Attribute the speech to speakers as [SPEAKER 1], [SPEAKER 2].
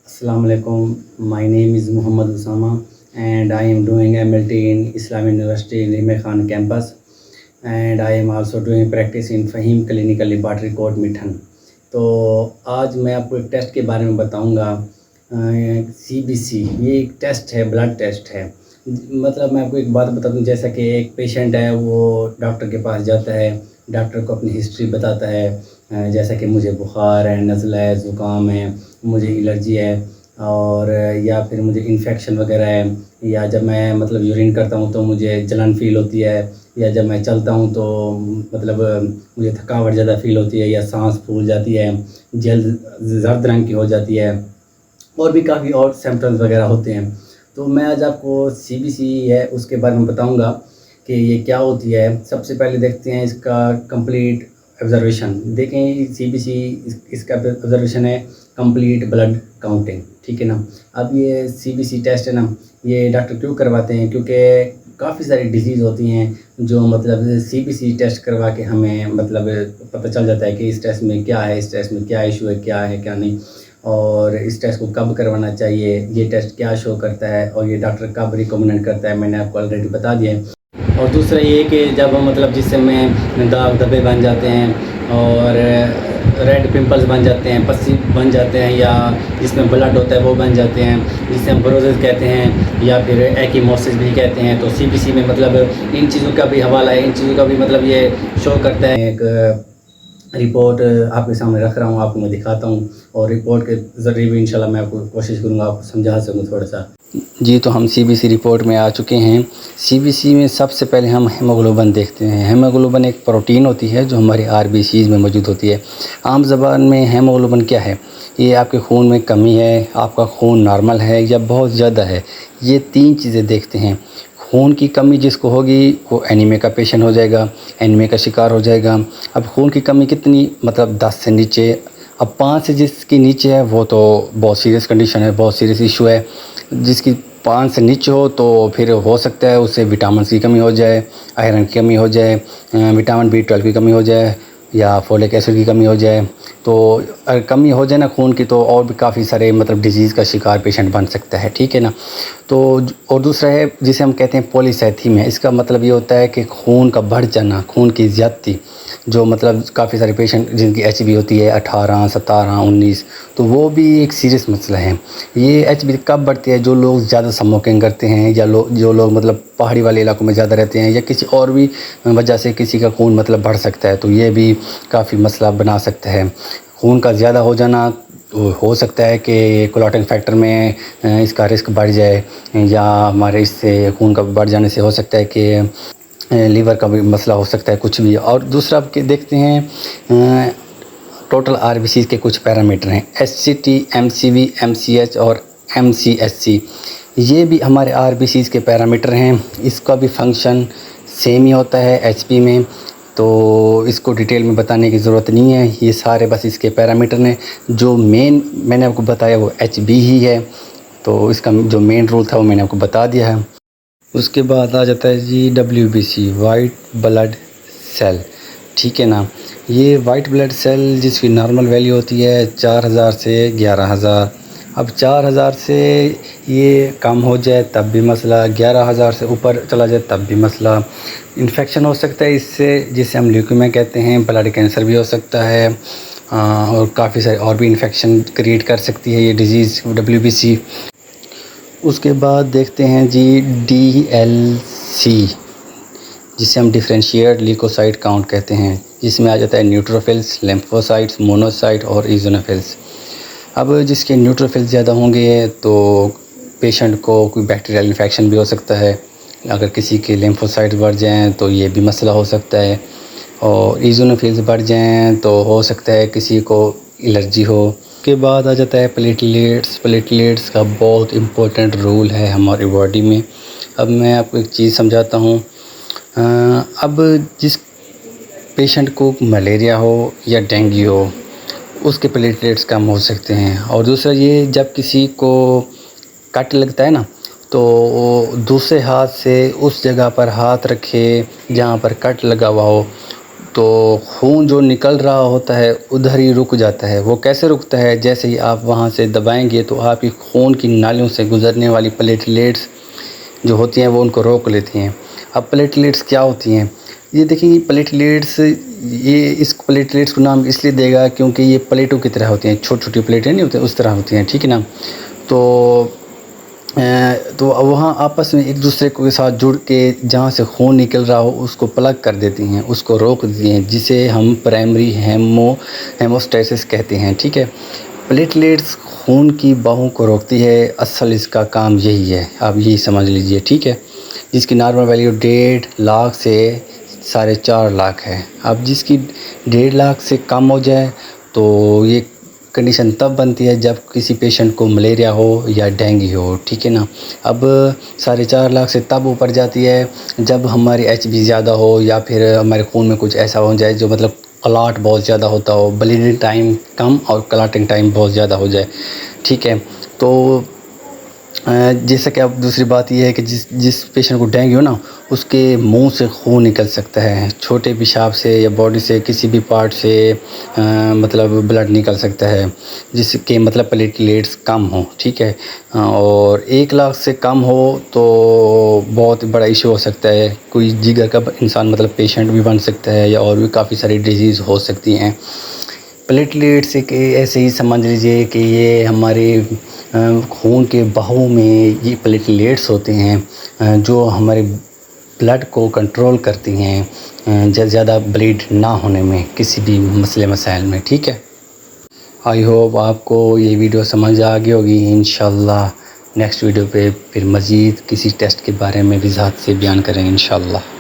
[SPEAKER 1] Assalamu alaikum. My name is Muhammad Usama and I am doing MLT in Islamic University in Imam Khan campus, and I am also doing practice in Fahim Clinical Laboratory Court Mithan. तो आज मैं आपको एक test के बारे में बताऊंगा। CBC ये एक टेस्ट है, ब्लड टेस्ट है। मतलब मैं आपको एक बात बता दूं, जैसा कि एक पेशेंट है, वो डॉक्टर के पास जाता है, डॉक्टर को अपनी हिस्ट्री बताता है, जैसा कि मुझे बुखार है, नज़ला है, ज़ुकाम है, मुझे एलर्जी है, और या फिर मुझे इन्फेक्शन वगैरह है, या जब मैं मतलब यूरिन करता हूँ तो मुझे जलन फ़ील होती है, या जब मैं चलता हूँ तो मतलब मुझे थकावट ज़्यादा फ़ील होती है, या सांस फूल जाती है, जल्द जर्द रंग की हो जाती है, और भी काफ़ी और सिम्टम्स वगैरह होते हैं। तो मैं आज आपको CBC है उसके बारे में बताऊंगा कि ये क्या होती है। सबसे पहले देखते हैं इसका कंप्लीट ऑब्जर्वेशन। देखें CBC इसका ऑब्जर्वेशन है कंप्लीट ब्लड काउंटिंग, ठीक है ना। अब ये CBC टेस्ट है ना, ये डॉक्टर क्यों करवाते हैं? क्योंकि काफ़ी सारी डिजीज़ होती हैं जो मतलब CBC टेस्ट करवा के हमें मतलब पता चल जाता है कि इस टेस्ट में क्या है, इस टेस्ट में क्या इशू है, क्या है क्या नहीं, और इस टेस्ट को कब करवाना चाहिए, ये टेस्ट क्या शो करता है, और ये डॉक्टर कब रिकमेंड करता है, मैंने आपको ऑलरेडी बता दिया है। और दूसरा ये कि जब मतलब जिसमें दाग धब्बे बन जाते हैं और रेड पिंपल्स बन जाते हैं, पस्सी बन जाते हैं, या जिसमें ब्लड होता है वो बन जाते हैं, जिसे हम ब्रोजेस कहते हैं या फिर एक्कीमोसिस भी कहते हैं। तो CBC में मतलब इन चीज़ों का भी हवाला है, इन चीज़ों का भी मतलब ये शो करता है। एक रिपोर्ट आपके सामने रख रहा हूँ, आपको मैं दिखाता हूँ, और रिपोर्ट के ज़रिए भी इंशाल्लाह मैं आपको कोशिश करूँगा आपको समझा सकूँ थोड़ा सा। जी, तो हम CBC रिपोर्ट में आ चुके हैं। CBC में सबसे पहले हम हेमोग्लोबिन देखते हैं। हेमोग्लोबिन एक प्रोटीन होती है जो हमारे RBCs में मौजूद होती है। आम ज़बान में हेमोग्लोबिन क्या है? ये आपके खून में कमी है, आपका खून नॉर्मल है या बहुत ज़्यादा है, ये 3 चीज़ें देखते हैं। खून की कमी जिसको होगी वो एनीमिया का पेशेंट हो जाएगा, एनीमिया का शिकार हो जाएगा। अब खून की कमी कितनी, मतलब 10 से नीचे। अब 5 से जिसकी नीचे है वो तो बहुत सीरियस कंडीशन है, बहुत सीरियस इशू है। जिसकी 5 से नीचे हो तो फिर हो सकता है उससे विटामिन की कमी हो जाए, आयरन की कमी हो जाए, विटामिन B12 की कमी हो जाए, या फोलिक एसिड की कमी हो जाए। तो अगर कमी हो जाए ना खून की, तो और भी काफ़ी सारे मतलब डिजीज़ का शिकार पेशेंट बन सकता है, ठीक है ना। तो और दूसरा है जिसे हम कहते हैं पॉलीसाइथीमिया। इसका मतलब ये होता है कि खून का बढ़ जाना, खून की ज़्यादती, जो मतलब काफ़ी सारे पेशेंट जिनकी HB होती है 18, 17, 19, तो वो भी एक सीरियस मसला है। ये HB कब बढ़ती है? जो लोग ज़्यादा स्मोकिंग करते हैं, या जो लोग मतलब पहाड़ी वाले इलाकों में ज़्यादा रहते हैं, या किसी और भी वजह से किसी का खून मतलब बढ़ सकता है, तो ये भी काफ़ी मसला बना सकता है। खून का ज़्यादा हो जाना तो हो सकता है कि क्लॉटिंग फैक्टर में इसका रिस्क बढ़ जाए, या हमारे इससे खून का बढ़ जाने से हो सकता है कि लीवर का भी मसला हो सकता है, कुछ भी। और दूसरा आप देखते हैं टोटल RBC के कुछ पैरामीटर हैं, HCT, MCV, MCH और MCSC। ये भी हमारे RBCs के पैरामीटर हैं। इसका भी फंक्शन सेम ही होता है HP में, तो इसको डिटेल में बताने की ज़रूरत नहीं है। ये सारे बस इसके पैरामीटर हैं। जो मेन मैंने आपको बताया वो HB ही है, तो इसका जो मेन रूल था वो मैंने आपको बता दिया है। उसके बाद आ जाता है जी WBC, वाइट ब्लड सेल, ठीक है ना। ये वाइट ब्लड सेल जिसकी नॉर्मल वैल्यू होती है 4000 से 11000। अब 4000 से ये कम हो जाए तब भी मसला, 11000 से ऊपर चला जाए तब भी मसला। इन्फेक्शन हो सकता है इससे, जिसे हम ल्यूकेमिया कहते हैं, ब्लड कैंसर भी हो सकता है, और काफ़ी सारे और भी इन्फेक्शन क्रिएट कर सकती है ये डिज़ीज़ WBC। उसके बाद देखते हैं जी DLC, जिसे हम डिफरेंशिएटेड ल्यूकोसाइट काउंट कहते हैं, जिसमें आ जाता है न्यूट्रोफिल्स, लिम्फोसाइट्स, मोनोसाइट और इज़ोनोफिल्स। अब जिसके न्यूट्रोफिल्स ज़्यादा होंगे तो पेशेंट को कोई बैक्टीरियल इन्फेक्शन भी हो सकता है। अगर किसी के लिम्फोसाइट्स बढ़ जाएँ तो ये भी मसला हो सकता है, और इज़ोनोफिल्स बढ़ जाएँ तो हो सकता है किसी को एलर्जी हो। के बाद आ जाता है प्लेटलेट्स। प्लेटलेट्स का बहुत इम्पोर्टेंट रोल है हमारी बॉडी में। अब मैं आपको एक चीज़ समझाता हूँ। अब जिस पेशेंट को मलेरिया हो या डेंगू हो, उसके प्लेटलेट्स कम हो सकते हैं। और दूसरा ये, जब किसी को कट लगता है ना, तो दूसरे हाथ से उस जगह पर हाथ रखे जहाँ पर कट लगा हुआ हो, तो खून जो निकल रहा होता है उधर ही रुक जाता है। वो कैसे रुकता है, जैसे ही आप वहाँ से दबाएंगे तो आपकी खून की नालियों से गुजरने वाली प्लेटलेट्स जो होती हैं वो उनको रोक लेती हैं। अब प्लेटलेट्स क्या होती हैं, ये देखिए प्लेटलेट्स, ये इस प्लेटलेट्स को नाम इसलिए देगा क्योंकि ये प्लेटों की तरह होती हैं, छोटी छोटी प्लेटें नहीं होती उस तरह होती हैं, ठीक है ना। तो वहाँ आपस में एक दूसरे के साथ जुड़ के जहाँ से खून निकल रहा हो उसको प्लग कर देती हैं, उसको रोक देती हैं, जिसे हम प्राइमरी हेमोस्टेसिस कहते हैं, ठीक है। प्लेटलेट्स खून की बहाव को रोकती है, असल इसका काम यही है, आप यही समझ लीजिए, ठीक है। जिसकी नॉर्मल वैल्यू 1.5 लाख से 4.5 लाख है। अब जिसकी 1.5 लाख से कम हो जाए तो ये कंडीशन तब बनती है जब किसी पेशेंट को मलेरिया हो या डेंगू हो, ठीक है ना। अब 4.5 लाख से तब ऊपर जाती है जब हमारी HB ज़्यादा हो या फिर हमारे खून में कुछ ऐसा हो जाए जो मतलब क्लॉट बहुत ज़्यादा होता हो, ब्लीडिंग टाइम कम और क्लॉटिंग टाइम बहुत ज़्यादा हो जाए, ठीक है। तो जैसा कि अब दूसरी बात यह है कि जिस पेशेंट को डेंगू हो ना, उसके मुंह से खून निकल सकता है, छोटे पेशाब से या बॉडी से किसी भी पार्ट से मतलब ब्लड निकल सकता है, जिसके मतलब प्लेटलेट्स कम हो, ठीक है। और 1 लाख से कम हो तो बहुत बड़ा इशू हो सकता है, कोई जिगर का इंसान मतलब पेशेंट भी बन सकता है या और भी काफ़ी सारी डिजीज़ हो सकती हैं। प्लेटलेट्स एक ऐसे ही समझ लीजिए कि ये हमारे खून के बहाव में ये प्लेटलेट्स होते हैं जो हमारे ब्लड को कंट्रोल करती हैं ज़्यादा ब्लीड ना होने में किसी भी मसले मसाइल में, ठीक है। आई होप आपको ये वीडियो समझ आ गई होगी। इंशाल्लाह नेक्स्ट वीडियो पे फिर मज़ीद किसी टेस्ट के बारे में वज़ाहत से बयान करेंगे इंशाल्लाह।